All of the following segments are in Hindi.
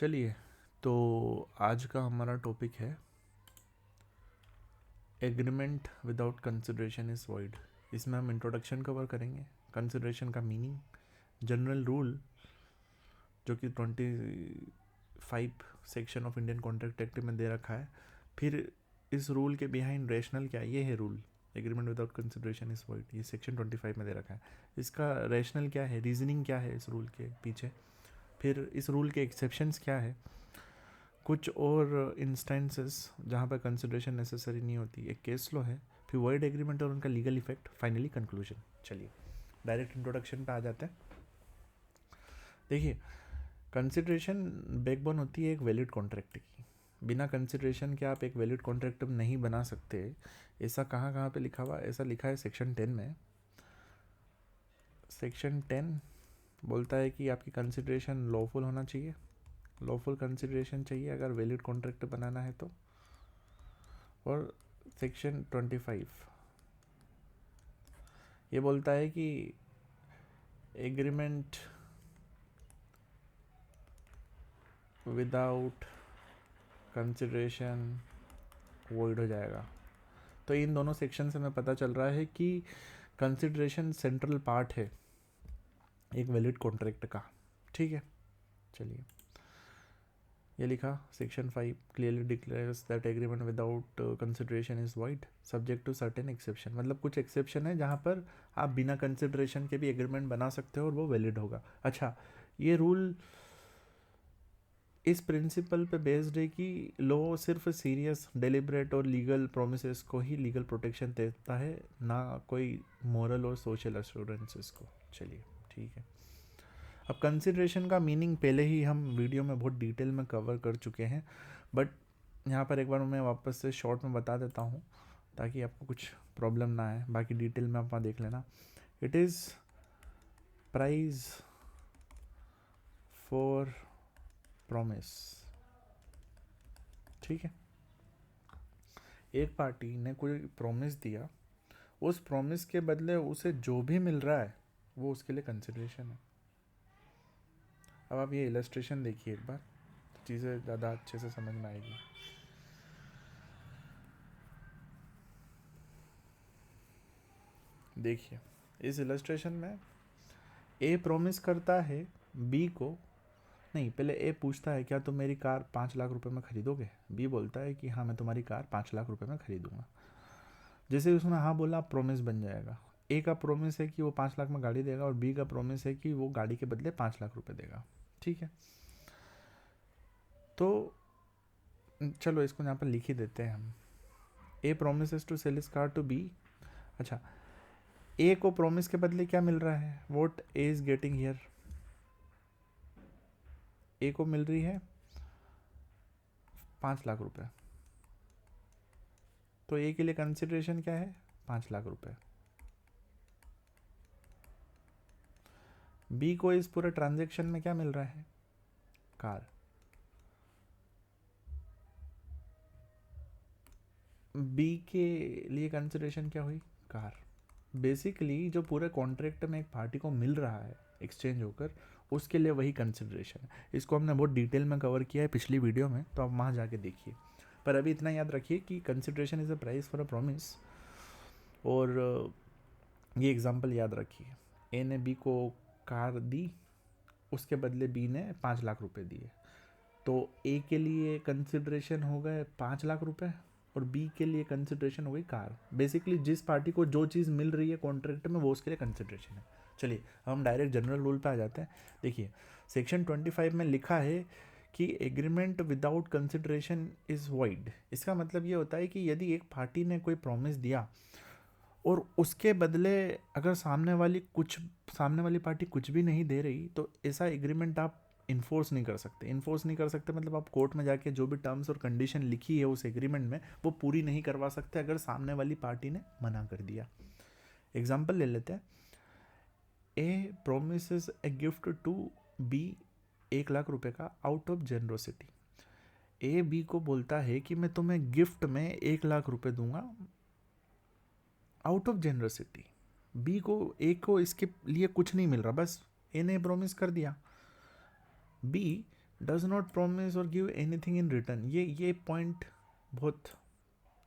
चलिए, तो आज का हमारा टॉपिक है agreement without consideration is void. इसमें हम इंट्रोडक्शन कवर करेंगे, कंसिडरेशन का मीनिंग, जनरल रूल जो कि 25 section of Indian contract act में दे रखा है, फिर इस रूल के बिहाइंड रेशनल क्या है। ये है rule, agreement without consideration is void, ये सेक्शन 25 में दे रखा है। इसका रेशनल क्या है, रीजनिंग क्या है इस रूल के पीछे, फिर इस रूल के एक्सेप्शंस क्या है, कुछ और इंस्टेंसेस जहाँ पर कंसिडरेशन नेसेसरी नहीं होती, एक केस लो है, फिर वर्ड एग्रीमेंट और उनका लीगल इफेक्ट, फाइनली कंक्लूजन। चलिए डायरेक्ट इंट्रोडक्शन पे आ जाते हैं। देखिए, कंसिडरेशन बैकबोन होती है एक वैलिड कॉन्ट्रैक्ट की। बिना कंसिडरेशन के आप एक वैलिड कॉन्ट्रैक्ट नहीं बना सकते। ऐसा कहाँ कहाँ पे लिखा हुआ, ऐसा लिखा है सेक्शन 10 में। सेक्शन 10 बोलता है कि आपकी कंसिडरेशन लॉफुल होना चाहिए, लॉफुल कंसिडरेशन चाहिए अगर वैलिड कॉन्ट्रैक्ट बनाना है तो। और सेक्शन 25 ये बोलता है कि एग्रीमेंट विदाउट कंसिडरेशन वॉइड हो जाएगा। तो इन दोनों सेक्शन से हमें पता चल रहा है कि कंसिडरेशन सेंट्रल पार्ट है एक वैलिड कॉन्ट्रैक्ट का। ठीक है, चलिए ये लिखा section 5 clearly declares that agreement without consideration is void subject to certain exception. मतलब कुछ एक्सेप्शन है जहाँ पर आप बिना कंसिडरेशन के भी एग्रीमेंट बना सकते हो और वो वैलिड होगा। अच्छा, ये रूल इस प्रिंसिपल पे बेस्ड है कि लॉ सिर्फ सीरियस डेलिब्रेट और लीगल प्रोमिसेस को ही लीगल प्रोटेक्शन देता है, ना कोई मॉरल और सोशल अश्योरेंसेस को। चलिए ठीक है, अब कंसिडरेशन का मीनिंग पहले ही हम वीडियो में बहुत डिटेल में कवर कर चुके हैं, बट यहाँ पर एक बार मैं वापस से शॉर्ट में बता देता हूँ ताकि आपको कुछ प्रॉब्लम ना आए। बाकी डिटेल में आप देख लेना। It is price for promise. ठीक है, एक पार्टी ने कोई प्रॉमिस दिया, उस प्रॉमिस के बदले उसे जो भी मिल रहा है वो उसके लिए कंसिडरेशन है। अब आप ये इलस्ट्रेशन देखिए एक बार, तो चीज़ें ज़्यादा अच्छे से समझ में आएगी। देखिए इस इलस्ट्रेशन में ए प्रॉमिस करता है बी को, नहीं पहले ए पूछता है क्या तुम मेरी कार 5 लाख रुपए में खरीदोगे। बी बोलता है कि हाँ मैं तुम्हारी कार 5 लाख रुपए में खरीदूंगा। जैसे उसने हाँ बोला, प्रॉमिस बन जाएगा। ए का प्रॉमिस है कि वो 5 लाख में गाड़ी देगा और बी का प्रॉमिस है कि वो गाड़ी के बदले 5 लाख रुपए देगा। ठीक है, तो चलो इसको यहाँ पर लिख ही देते हैं हम। A promise to sell his car to B. अच्छा, ए को प्रॉमिस के बदले क्या मिल रहा है, what A is getting here. A को मिल रही है 5 लाख रुपए, तो ए के लिए कंसिडरेशन क्या है, 5 लाख रुपए। बी को इस पूरे ट्रांजेक्शन में क्या मिल रहा है, कार। बी के लिए कंसिडरेशन क्या हुई, कार। बेसिकली जो पूरे कॉन्ट्रैक्ट में एक पार्टी को मिल रहा है एक्सचेंज होकर, उसके लिए वही कंसिडरेशन है। इसको हमने बहुत डिटेल में कवर किया है पिछली वीडियो में, तो आप वहाँ जाके देखिए। पर अभी इतना याद रखिए कि consideration is a price for a promise. और ये एग्जांपल याद रखिए, ए ने बी को कार दी, उसके बदले बी ने 5 लाख रुपए दिए, तो ए के लिए कंसिडरेशन हो गए 5 लाख रुपए और बी के लिए कंसिडरेशन हो गई कार। बेसिकली जिस पार्टी को जो चीज़ मिल रही है कॉन्ट्रैक्ट में वो उसके लिए कंसिडरेशन है। चलिए हम डायरेक्ट जनरल रूल पे आ जाते हैं। देखिए सेक्शन 25 में लिखा है कि agreement without consideration is void. इसका मतलब ये होता है कि यदि एक पार्टी ने कोई प्रॉमिस दिया और उसके बदले अगर सामने वाली पार्टी कुछ भी नहीं दे रही, तो ऐसा एग्रीमेंट आप इन्फोर्स नहीं कर सकते। इन्फोर्स नहीं कर सकते मतलब आप कोर्ट में जाके जो भी टर्म्स और कंडीशन लिखी है उस एग्रीमेंट में वो पूरी नहीं करवा सकते अगर सामने वाली पार्टी ने मना कर दिया। एग्जाम्पल ले लेते हैं, A promises a gift to B 1 lakh रुपए का out of generosity. A B को बोलता है कि मैं तुम्हें गिफ्ट में 1 लाख रुपए दूंगा आउट ऑफ जेनरोसिटी। बी को, ए को इसके लिए कुछ नहीं मिल रहा, बस ए ने प्रॉमिस कर दिया। बी डज नॉट प्रॉमिस और गिव एनीथिंग इन रिटर्न। ये पॉइंट बहुत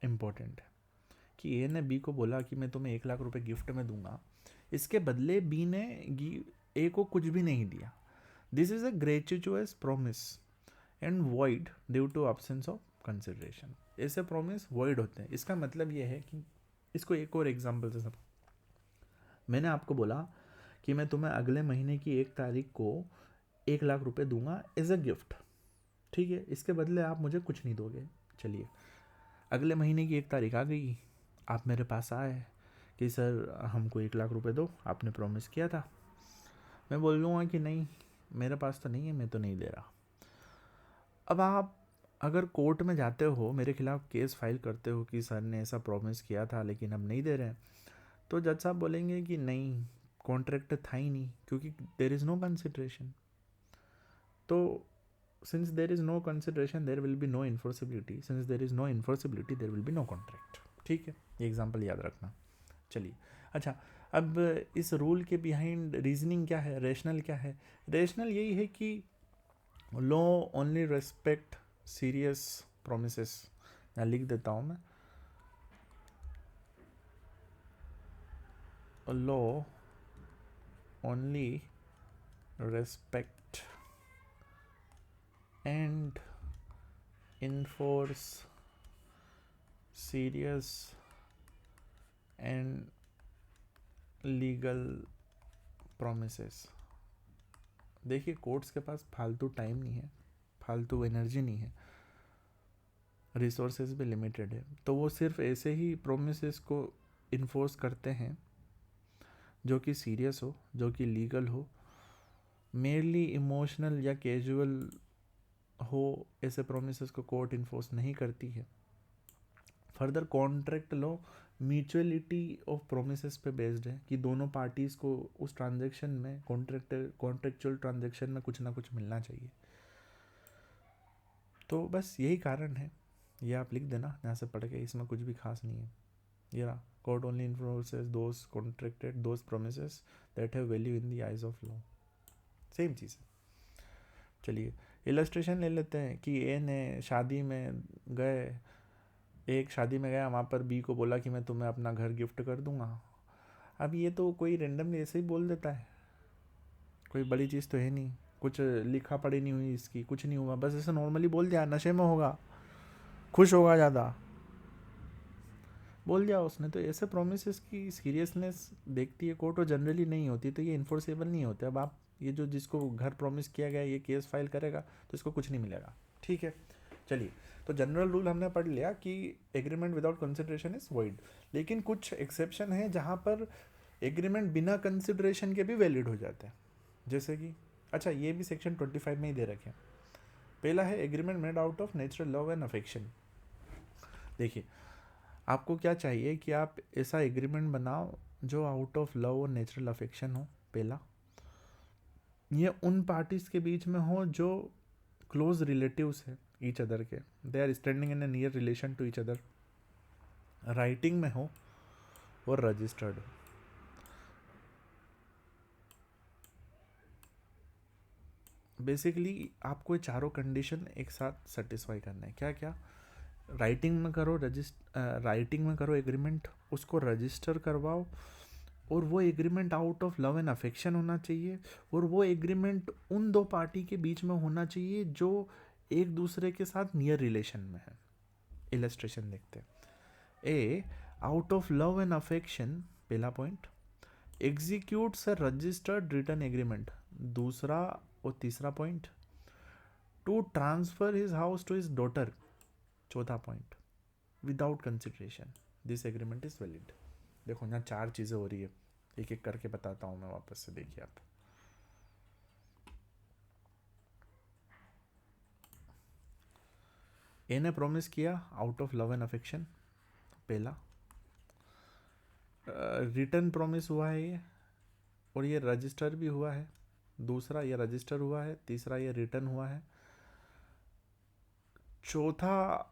इम्पोर्टेंट है कि ए ने बी को बोला कि मैं तुम्हें 1 लाख रुपए गिफ्ट में दूंगा, इसके बदले बी ने ए को कुछ भी नहीं दिया। This is a gratuitous promise and void due to absence of consideration. ऐसे प्रॉमिस वॉइड होते हैं। इसका मतलब ये है कि इसको एक और एग्जांपल से सब, मैंने आपको बोला कि मैं तुम्हें अगले महीने की 1 तारीख को 1 लाख रुपए दूंगा एज अ गिफ्ट, ठीक है, इसके बदले आप मुझे कुछ नहीं दोगे। चलिए, अगले महीने की 1 तारीख आ गई, आप मेरे पास आए कि सर हमको 1 लाख रुपए दो, आपने प्रॉमिस किया था। मैं बोल लूँगा कि नहीं, मेरे पास तो नहीं है, मैं तो नहीं दे रहा। अब आप अगर कोर्ट में जाते हो, मेरे खिलाफ केस फाइल करते हो कि सर ने ऐसा प्रॉमिस किया था लेकिन हम नहीं दे रहे हैं, तो जज साहब बोलेंगे कि नहीं, कॉन्ट्रैक्ट था ही नहीं, क्योंकि देर इज़ नो कंसिडरेशन। तो since there is no consideration there will be no enforceability, since there is no enforceability there will be no contract. ठीक है, ये एग्जाम्पल याद रखना। चलिए, अच्छा, अब इस रूल के बिहाइंड रीजनिंग क्या है, रेशनल क्या है? रेशनल यही है कि law only respect serious promises. यहाँ लिख देता हूँ मैं, law only respect and enforce serious and legal promises। देखिए, कोर्ट्स के पास फालतू टाइम नहीं है, फालतू एनर्जी नहीं है, रिसोर्सेज भी लिमिटेड है, तो वो सिर्फ ऐसे ही प्रोमिसेस को इन्फोर्स करते हैं जो कि सीरियस हो, जो कि लीगल हो। मेरली इमोशनल या कैजुअल हो, ऐसे प्रोमिसेस को कोर्ट इन्फोर्स नहीं करती है। Further, contract law mutuality of promises पे बेस्ड है कि दोनों पार्टीज़ को उस ट्रांजैक्शन में, कॉन्ट्रेक्चुअल ट्रांजैक्शन में कुछ ना कुछ मिलना चाहिए। तो बस यही कारण है, ये आप लिख देना यहाँ से पढ़ के, इसमें कुछ भी खास नहीं है। ये रहा, court only enforces those contracted those promises that have value in the eyes of law. Same चीज़ है। चलिए, इलस्ट्रेशन ले लेते हैं कि ए ने शादी में गए, एक शादी में गया, वहाँ पर बी को बोला कि मैं तुम्हें अपना घर गिफ्ट कर दूंगा। अब ये तो कोई रेंडमली ऐसे ही बोल देता है, कोई बड़ी चीज़ तो है नहीं, कुछ लिखा पढ़ी नहीं हुई इसकी, कुछ नहीं हुआ, बस ऐसे नॉर्मली बोल दिया, नशे में होगा, खुश होगा ज़्यादा, बोल दिया उसने। तो ऐसे प्रोमिस की सीरियसनेस देखती है कोर्ट, और जनरली नहीं होती, तो ये इन्फोर्सेबल नहीं होते। अब आप ये जो जिसको घर प्रॉमिस किया गया ये केस फाइल करेगा तो इसको कुछ नहीं मिलेगा। ठीक है, चलिए, तो जनरल रूल हमने पढ़ लिया कि agreement without consideration is void, लेकिन कुछ एक्सेप्शन है जहाँ पर एग्रीमेंट बिना कंसिडरेशन के भी वैलिड हो जाते हैं। जैसे कि, अच्छा, ये भी सेक्शन 25 में ही दे रखे हैं। पहला है agreement made out of natural love and affection. देखिए, आपको क्या चाहिए कि आप ऐसा एग्रीमेंट बनाओ जो आउट ऑफ लव और नेचुरल अफेक्शन हो। पहला, ये उन पार्टीज के बीच में हो जो क्लोज रिलेटिव्स है ईच अदर के, they are standing in a near relation to each other, writing में हो और रजिस्टर्ड हो। बेसिकली आपको ये चारों कंडीशन एक साथ सेटिस्फाई करना है। क्या क्या? राइटिंग में करो, राइटिंग में करो एग्रीमेंट, उसको रजिस्टर करवाओ, और वो agreement out of love and affection होना चाहिए, और वो एग्रीमेंट उन दो पार्टी के बीच में होना चाहिए जो एक दूसरे के साथ नियर रिलेशन में है। इलस्ट्रेशन देखते हैं। A, out of love and affection, पहला point, executes a registered written agreement. दूसरा और तीसरा point, to transfer his house to his daughter. चौथा point, without consideration this agreement is valid. देखो, यहाँ 4 चीज़ें हो रही है, एक एक करके बताता हूँ मैं वापस से, देखिए आप। ए ने प्रॉमिस किया out of love and affection, पहला। रिटर्न प्रॉमिस हुआ है ये, और ये रजिस्टर भी हुआ है। दूसरा, ये रजिस्टर हुआ है। तीसरा, ये रिटर्न हुआ है। चौथा,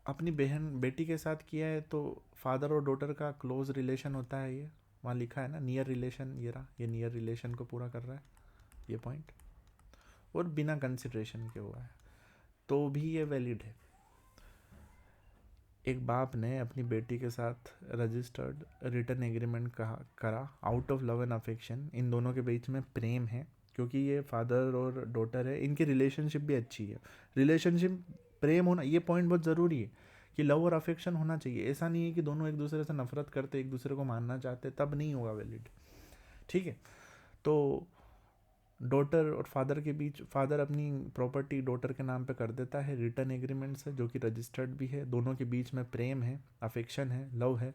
अपनी बहन बेटी के साथ किया है, तो फादर और डॉटर का क्लोज रिलेशन होता है। ये वहाँ लिखा है ना, नियर रिलेशन, ये रहा, ये नियर रिलेशन को पूरा कर रहा है, ये पॉइंट। और बिना कंसिडरेशन के हुआ है तो भी ये वैलिड है। एक बाप ने अपनी बेटी के साथ रजिस्टर्ड रिटर्न एग्रीमेंट करा out of love and affection, इन दोनों के बीच में प्रेम है, क्योंकि ये फादर और डॉटर है, इनकी रिलेशनशिप भी अच्छी है। रिलेशनशिप प्रेम होना, ये पॉइंट बहुत ज़रूरी है कि लव और अफेक्शन होना चाहिए। ऐसा नहीं है कि दोनों एक दूसरे से नफरत करते, एक दूसरे को मारना चाहते, तब नहीं होगा वैलिड। ठीक है, तो डॉटर और फादर के बीच, फादर अपनी प्रॉपर्टी डॉटर के नाम पे कर देता है रिटर्न एग्रीमेंट से, जो कि रजिस्टर्ड भी है, दोनों के बीच में प्रेम है, अफेक्शन है, लव है,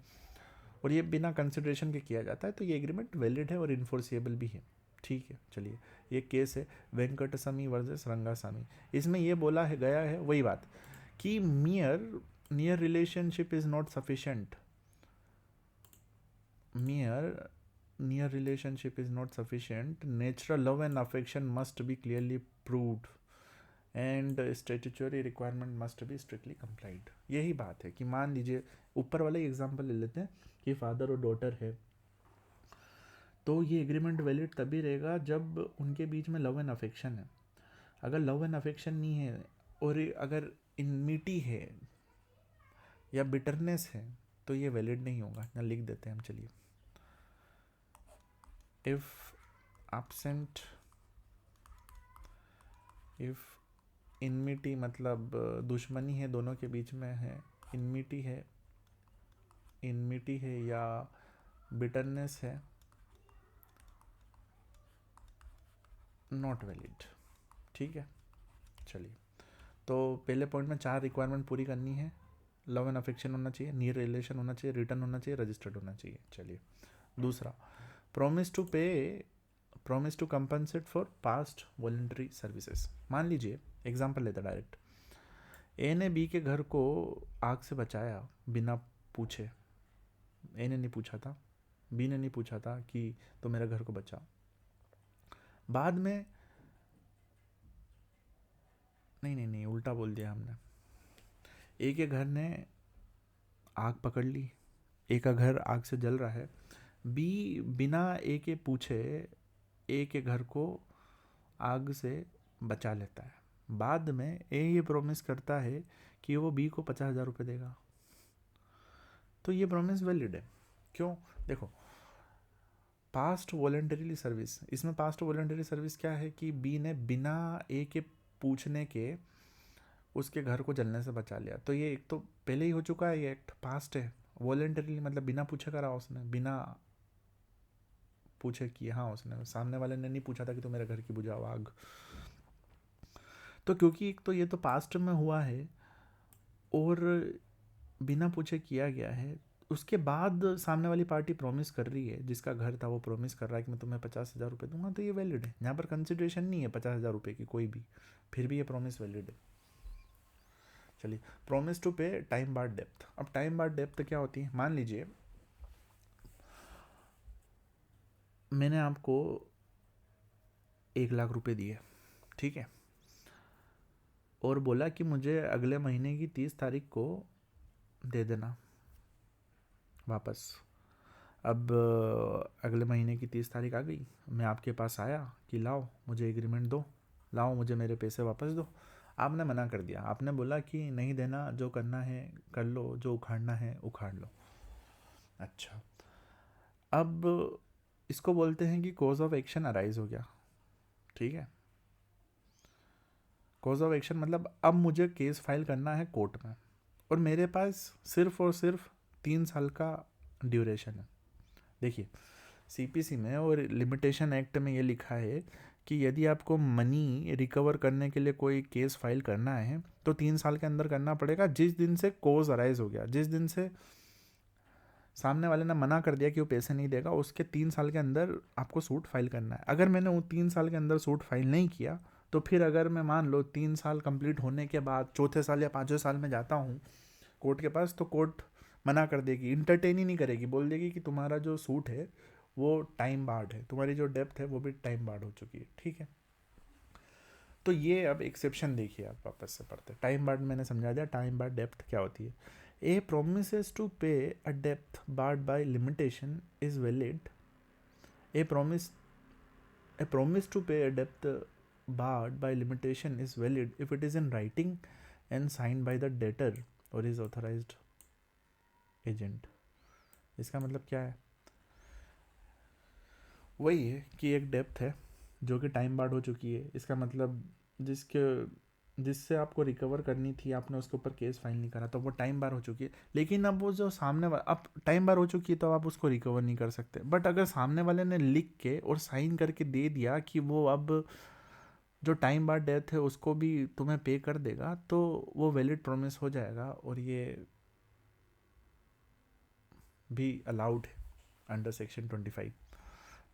और ये बिना कंसिडरेशन के किया जाता है, तो ये एग्रीमेंट वैलिड है और इन्फोर्सिएबल भी है। ठीक है, चलिए, ये केस है वेंकटस्वामी वर्सेस रंगास्वामी। इसमें ये बोला है गया है वही बात कि near relationship is not sufficient, near relationship is not sufficient, natural love and affection must be clearly proved and statutory requirement must be strictly complied। यही बात है कि मान लीजिए ऊपर वाला एग्जांपल ले लेते हैं कि फादर और डॉटर है, तो ये एग्रीमेंट वैलिड तभी रहेगा जब उनके बीच में लव एंड अफेक्शन है। अगर लव एंड अफेक्शन नहीं है और अगर इनमिटी है या बिटरनेस है तो ये वैलिड नहीं होगा। यहाँ लिख देते हैं हम, चलिए, if absent, if इनमिटी मतलब दुश्मनी है दोनों के बीच में है, इनमिटी है या बिटरनेस है, नॉट वैलिड। ठीक है, चलिए, तो पहले पॉइंट में 4 रिक्वायरमेंट पूरी करनी है। लव एंड अफेक्शन होना चाहिए, नियर रिलेशन होना चाहिए, रिटर्न होना चाहिए, रजिस्टर्ड होना चाहिए। चलिए, दूसरा, promise to compensate for past voluntary services. मान लीजिए एग्जांपल लेते डायरेक्ट, ए ने बी के घर को आग से बचाया बिना पूछे। ए ने नहीं पूछा था, बी ने नहीं पूछा था कि तो मेरा घर को बचा। बाद में नहीं उल्टा बोल दिया हमने। ए के घर ने आग पकड़ ली, ए का घर आग से जल रहा है, बी बिना ए के पूछे ए के घर को आग से बचा लेता है। बाद में ए ये प्रॉमिस करता है कि वो बी को 50,000 रुपये देगा, तो ये प्रॉमिस वैलिड है। क्यों? देखो, पास्ट वॉलंटरी सर्विस, इसमें पास्ट वॉलंटरी सर्विस क्या है कि बी ने बिना ए के पूछने के उसके घर को जलने से बचा लिया, तो ये एक तो पहले ही हो चुका है, ये एक्ट पास्ट है। वॉलंटरी मतलब बिना पूछे करा उसने, बिना पूछे कि हाँ, उसने, सामने वाले ने नहीं पूछा था कि तो मेरे घर की बुझाओ आग। तो क्योंकि एक तो ये तो पास्ट में हुआ है और बिना पूछे किया गया है, उसके बाद सामने वाली पार्टी प्रॉमिस कर रही है, जिसका घर था वो प्रॉमिस कर रहा है कि मैं तुम्हें 50,000 रुपये दूंगा, तो ये वैलिड है। यहाँ पर कंसिडरेशन नहीं है 50,000 रुपये की कोई भी, फिर भी ये प्रॉमिस वैलिड है। चलिए, प्रॉमिस टू पे टाइम बार डेप्थ। अब टाइम बार डेप्थ क्या होती है? मान लीजिए मैंने आपको 1,00,000 रुपये दिए, ठीक है, और बोला कि मुझे अगले महीने की 30 तारीख को दे देना वापस। अब अगले महीने की 30 तारीख आ गई, मैं आपके पास आया कि लाओ मुझे एग्रीमेंट दो, लाओ मुझे मेरे पैसे वापस दो। आपने मना कर दिया, आपने बोला कि नहीं देना, जो करना है कर लो, जो उखाड़ना है उखाड़ लो। अच्छा, अब इसको बोलते हैं कि कॉज ऑफ एक्शन अराइज हो गया। ठीक है, कॉज ऑफ एक्शन मतलब अब मुझे केस फाइल करना है कोर्ट में, और मेरे पास सिर्फ और सिर्फ 3 साल का ड्यूरेशन है। देखिए, सीपीसी में और लिमिटेशन एक्ट में ये लिखा है कि यदि आपको मनी रिकवर करने के लिए कोई केस फाइल करना है तो 3 साल के अंदर करना पड़ेगा, जिस दिन से कॉज अराइज हो गया, जिस दिन से सामने वाले ने मना कर दिया कि वो पैसे नहीं देगा, उसके 3 साल के अंदर आपको सूट फाइल करना है। अगर मैंने वो 3 साल के अंदर सूट फाइल नहीं किया, तो फिर अगर मैं मान लो 3 साल कंप्लीट होने के बाद 4थे साल या 5वें साल में जाता हूँ कोर्ट के पास, तो कोर्ट मना कर देगी, इंटरटेन ही नहीं करेगी, बोल देगी कि तुम्हारा जो सूट है वो टाइम बार्ड है, तुम्हारी जो डेप्थ है वो भी टाइम बार्ड हो चुकी है। ठीक है, तो ये अब एक्सेप्शन देखिए, आप वापस से पढ़ते। टाइम बार्ड मैंने समझा दिया, टाइम बार्ड डेप्थ क्या होती है। ए promises to pay a debt barred by limitation is valid. A promise to pay a debt barred by limitation is valid if it is in writing and signed by the debtor or his authorized agent. इसका मतलब क्या है? वही है कि एक डेप्थ है जो कि टाइम बार्ड हो चुकी है। इसका मतलब जिससे आपको रिकवर करनी थी, आपने उसके ऊपर केस फाइल नहीं करा, तो वो टाइम बार हो चुकी है। लेकिन अब वो जो सामने वाला, अब टाइम बार हो चुकी है तो आप उसको रिकवर नहीं कर सकते। बट अगर सामने वाले ने लिख के और साइन करके दे दिया कि वो अब जो टाइम बार डेथ है उसको भी तुम्हें पे कर देगा, तो वो वैलिड प्रॉमिस हो जाएगा और ये भी अलाउड है अंडर सेक्शन 25।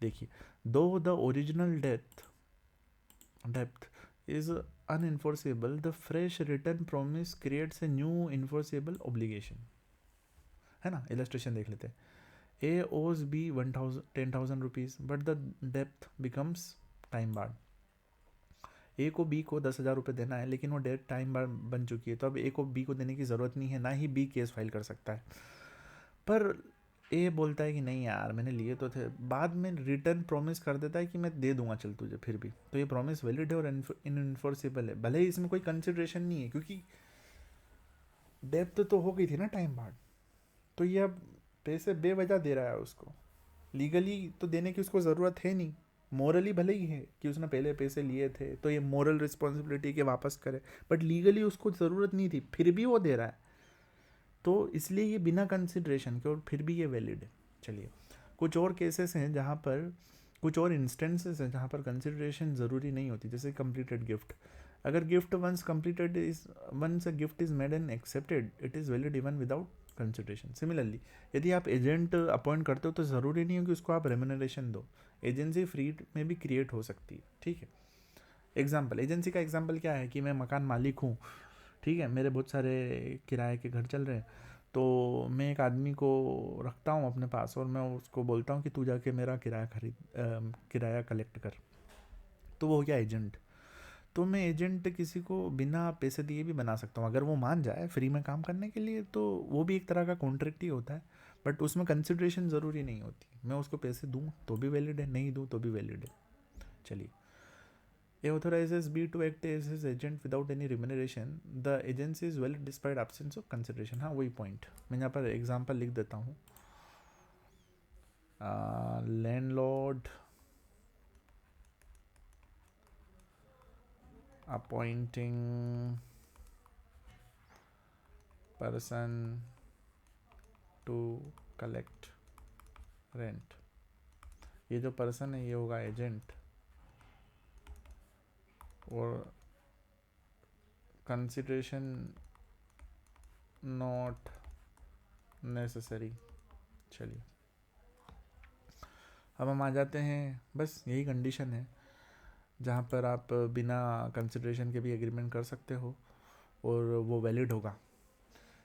देखिए, दो the original depth is unenforceable, the fresh written promise creates a new enforceable obligation, है ना। इलस्ट्रेशन देख लेते हैं। A owes B 10,000 rupees but the डेप्थ बिकम्स टाइम बार्ड। ए को बी को 10,000 रुपये देना है, लेकिन वो डेट टाइम बार बन चुकी है, तो अब ए को बी को देने की ज़रूरत नहीं है, ना ही बी केस फाइल कर सकता है। पर ए बोलता है कि नहीं यार मैंने लिए तो थे, बाद में रिटर्न प्रॉमिस कर देता है कि मैं दे दूंगा चल तुझे फिर भी, तो ये प्रॉमिस वैलिड है और इनफोर्सेबल है, भले ही इसमें कोई कंसिडरेशन नहीं है क्योंकि डेप्थ तो हो गई थी ना टाइम बाद। तो ये अब पैसे बेवजह दे रहा है उसको, लीगली तो देने की उसको ज़रूरत है नहीं, मोरली भले ही है कि उसने पहले पैसे लिए थे तो ये मोरल रिस्पॉन्सिबिलिटी के वापस करे, बट लीगली उसको ज़रूरत नहीं थी फिर भी वो दे रहा है, तो इसलिए ये बिना कंसिड्रेशन के और फिर भी ये वैलिड है। चलिए, कुछ और केसेस हैं जहाँ पर, कुछ और इंस्टेंसेस हैं जहाँ पर कंसिड्रेशन ज़रूरी नहीं होती, जैसे कंप्लीटेड गिफ्ट। अगर gift once a gift is made and accepted it is valid even without consideration. Similarly, यदि आप एजेंट अपॉइंट करते हो तो ज़रूरी नहीं हो कि उसको आप रेम्यूनरेशन दो, एजेंसी फ्री में भी क्रिएट हो सकती है, ठीक है। एग्जाम्पल, एजेंसी का एग्जाम्पल क्या है कि मैं मकान मालिक हूँ, ठीक है, मेरे बहुत सारे किराए के घर चल रहे हैं, तो मैं एक आदमी को रखता हूँ अपने पास और मैं उसको बोलता हूँ कि तू जाके मेरा किराया कलेक्ट कर, तो वो हो गया एजेंट। तो मैं एजेंट किसी को बिना पैसे दिए भी बना सकता हूँ, अगर वो मान जाए फ्री में काम करने के लिए, तो वो भी एक तरह का कॉन्ट्रैक्ट ही होता है, बट उसमें कंसिड्रेशन ज़रूरी नहीं होती, मैं उसको पैसे दूँ तो भी वैलिड है, नहीं दूँ तो भी वैलिड है। चलिए, A authorizes B to act as his agent without any remuneration. The agency is valid despite absence of consideration. हाँ, वही पॉइंट मैं यहाँ पर एग्जांपल लिख देता हूँ। Landlord appointing person to collect rent। ये जो पर्सन है ये होगा एजेंट, और कंसिडरेशन नॉट नेसेसरी। चलिए, अब हम आ जाते हैं, बस यही कंडीशन है जहाँ पर आप बिना कंसिडरेशन के भी एग्रीमेंट कर सकते हो और वो वैलिड होगा।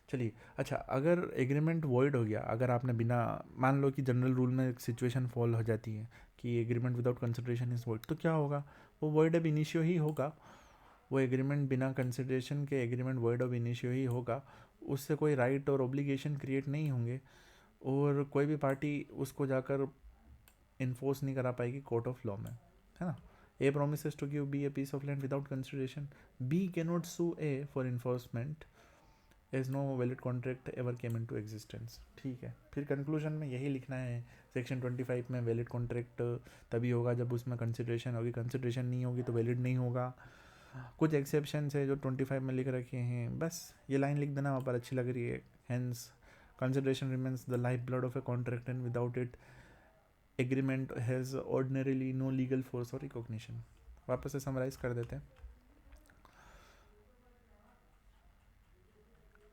चलिए, अच्छा, अगर एग्रीमेंट वॉइड हो गया, अगर आपने बिना, मान लो कि जनरल रूल में एक सिचुएशन फॉल हो जाती है कि agreement without consideration is void, तो क्या होगा? वो वॉइड अब इनिशियो ही होगा, वो एग्रीमेंट बिना कंसिडरेशन के एग्रीमेंट वॉइड ऑफ इनिशियो ही होगा, उससे कोई राइट और ऑब्लिगेशन क्रिएट नहीं होंगे और कोई भी पार्टी उसको जाकर इन्फोर्स नहीं करा पाएगी कोर्ट ऑफ लॉ में, है ना। A promises to give B a piece of land without consideration. B cannot sue A for enforcement as no valid contract ever came into existence। ठीक है, फिर कंक्लूजन में यही लिखना है, सेक्शन 25 में वैलिड कॉन्ट्रैक्ट तभी होगा जब उसमें कंसिडरेशन होगी, कंसिडरेशन नहीं होगी तो वैलिड नहीं होगा। कुछ एक्सेप्शंस है जो 25 में लिख रखे हैं, बस ये लाइन लिख देना वहाँ पर, अच्छी लग रही है। Hence consideration remains the life blood of a contract and without it agreement has ordinarily no legal force और रिकॉग्निशन। वापस से समराइज कर देते हैं।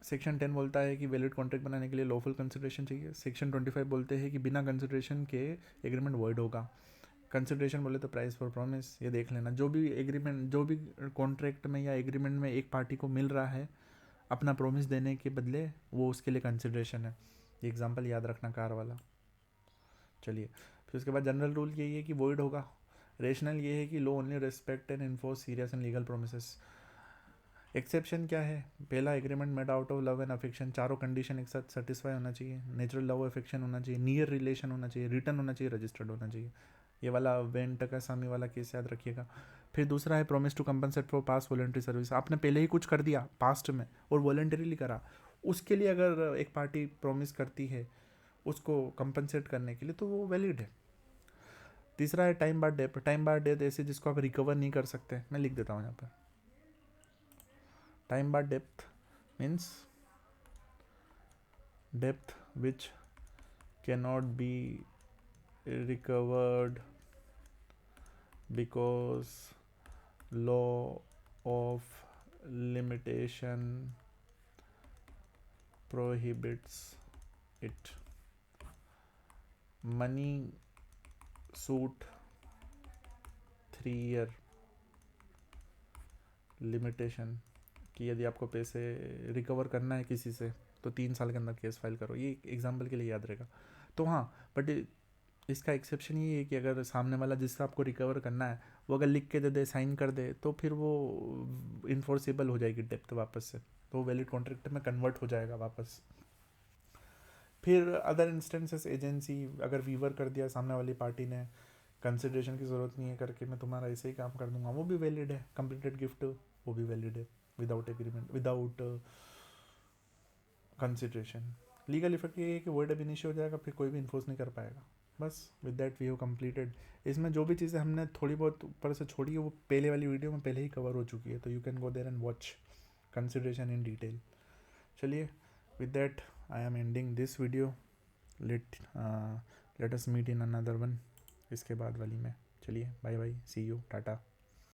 सेक्शन 10 बोलता है कि वैलिड कॉन्ट्रैक्ट बनाने के लिए लॉफुल कंसिडरेशन चाहिए। सेक्शन 25 बोलते हैं कि बिना कंसिडरेशन के एग्रीमेंट वॉइड होगा। कंसिडरेशन बोले तो प्राइस फॉर प्रॉमिस, ये देख लेना, जो भी एग्रीमेंट, जो भी कॉन्ट्रैक्ट में या एग्रीमेंट में एक पार्टी को मिल रहा है अपना प्रॉमिस देने के बदले, वो उसके लिए कंसिडरेशन है। ये एग्जाम्पल याद रखना कार वाला। चलिए, फिर उसके बाद जनरल रूल यही है कि वॉइड होगा। रेशनल ये है कि law only respect and enforce serious and legal promises. Exception क्या है? पहला, agreement made out of love and affection, चारों कंडीशन एक साथ सेटिस्फाई होना चाहिए। नेचुरल लव अफेक्शन होना चाहिए, नियर रिलेशन होना चाहिए, रिटर्न होना चाहिए, रजिस्टर्ड होना चाहिए। ये वाला वेंकटसामी वाला केस याद रखिएगा। फिर दूसरा है promise to compensate for past voluntary service. आपने पहले ही कुछ कर दिया पास्ट में और वॉलंटरीली करा, उसके लिए अगर एक पार्टी प्रॉमिस करती है उसको कंपनसेट करने के लिए तो वो वैलिड है। तीसरा है टाइम बार डेप्थ। टाइम बार डेप्थ ऐसे जिसको आप रिकवर नहीं कर सकते, मैं लिख देता हूँ यहाँ पर। Time bar depth means depth which cannot be recovered because law of limitation prohibits it. Money suit 3 year limitation कि यदि आपको पैसे रिकवर करना है किसी से तो 3 साल के अंदर केस फाइल करो, ये एग्जाम्पल के लिए याद रहेगा। तो हाँ, बट इसका एक्सेप्शन ये है कि अगर सामने वाला जिससे आपको रिकवर करना है वो अगर लिख के दे दे, साइन कर दे, तो फिर वो इन्फोर्सेबल हो जाएगी डेप्थ वापस से, तो वैलिड कॉन्ट्रैक्ट में कन्वर्ट हो जाएगा वापस। फिर अदर इंस्टेंसेस एजेंसी, अगर वीवर कर दिया सामने वाली पार्टी ने, कंसिडरेशन की ज़रूरत नहीं है करके मैं तुम्हारा ऐसे ही काम कर दूंगा, वो भी वैलिड है। कंप्लीटेड गिफ्ट वो भी वैलिड है without agreement, without consideration. Legal effect ये है कि वर्ड अब इनिशियो हो जाएगा, फिर कोई भी इन्फोर्स नहीं कर पाएगा। बस with that we have completed. इसमें जो भी चीज़ें हमने थोड़ी बहुत ऊपर से छोड़ी है वो पहले वाली वीडियो में पहले ही कवर हो चुकी है, तो you can go there and watch consideration in detail. चलिए, with that I am ending this video. Let us meet in another one, इसके बाद वाली में। चलिए, bye bye, see you, Tata.